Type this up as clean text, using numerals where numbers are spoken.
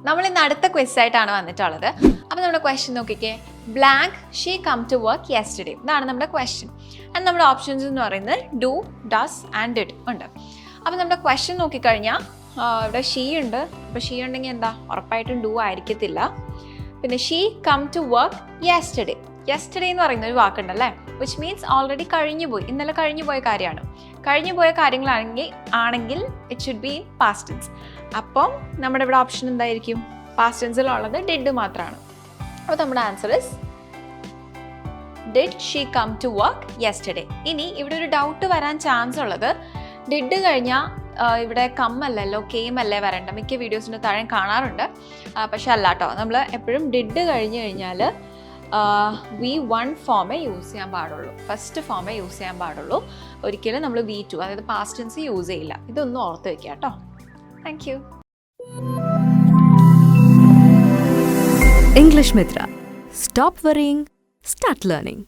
നമ്മൾ ഇന്ന് അടുത്ത ക്വസ്റ്റ് ആയിട്ടാണ് വന്നിട്ടുള്ളത്. അപ്പോൾ നമ്മുടെ ക്വസ്റ്റ്യൻ നോക്കിക്കേ. Blank she come to work yesterday. ഇതാണ് നമ്മുടെ ക്വസ്റ്റ്യൻ. ആൻഡ് നമ്മുടെ ഓപ്ഷൻസ് എന്ന് പറയുന്നത് ഡു, ഡസ് ആൻഡ് ഡിഡ് ഉണ്ട്. അപ്പോൾ നമ്മുടെ ക്വസ്റ്റ്യൻ നോക്കിക്കഴിഞ്ഞാൽ ഇവിടെ ഷീ ഉണ്ട്. അപ്പോൾ ഷീ ഉണ്ടെങ്കിൽ എന്താ, ഉറപ്പായിട്ടും ഡു ആയിരിക്കത്തില്ല. പിന്നെ she come to work yesterday. Yesterday എന്ന് പറയുന്ന ഒരു വാക്കുണ്ടല്ലേ, വിച്ച് മീൻസ് ഓൾറെഡി കഴിഞ്ഞുപോയി, ഇന്നലെ കഴിഞ്ഞുപോയ കാര്യമാണ്. കഴിഞ്ഞുപോയ കാര്യങ്ങളാണെങ്കിൽ it should be in past tense. അപ്പം നമ്മുടെ ഇവിടെ ഓപ്ഷൻ എന്തായിരിക്കും, പാസ്റ്റ് ടെൻസിലുള്ളത് ഡിഡ് മാത്രമാണ്. അപ്പോൾ നമ്മുടെ answer is did she come to work yesterday. ഇനി ഇവിടെ ഒരു ഡൗട്ട് വരാൻ ചാൻസ് ഉള്ളത്, ഡിഡ് കഴിഞ്ഞാൽ ഇവിടെ കം അല്ലല്ലോ കെയിം അല്ലേ വരേണ്ട. മിക്ക വീഡിയോസിൻ്റെ താഴെ കാണാറുണ്ട്. പക്ഷെ അല്ല കേട്ടോ, നമ്മൾ എപ്പോഴും ഡിഡ് കഴിഞ്ഞ് കഴിഞ്ഞാൽ V1 ഫോമേ യൂസ് ചെയ്യാൻ പാടുള്ളൂ, ഫസ്റ്റ് ഫോമേ യൂസ് ചെയ്യാൻ പാടുള്ളൂ. ഒരിക്കലും നമ്മൾ V2 അതായത് പാസ്റ്റ് ടെൻസ് യൂസ് ചെയ്യില്ല. ഇതൊന്നും ഓർത്ത് വെക്കുക കേട്ടോ. Thank you. English Mitra. Stop worrying, start learning.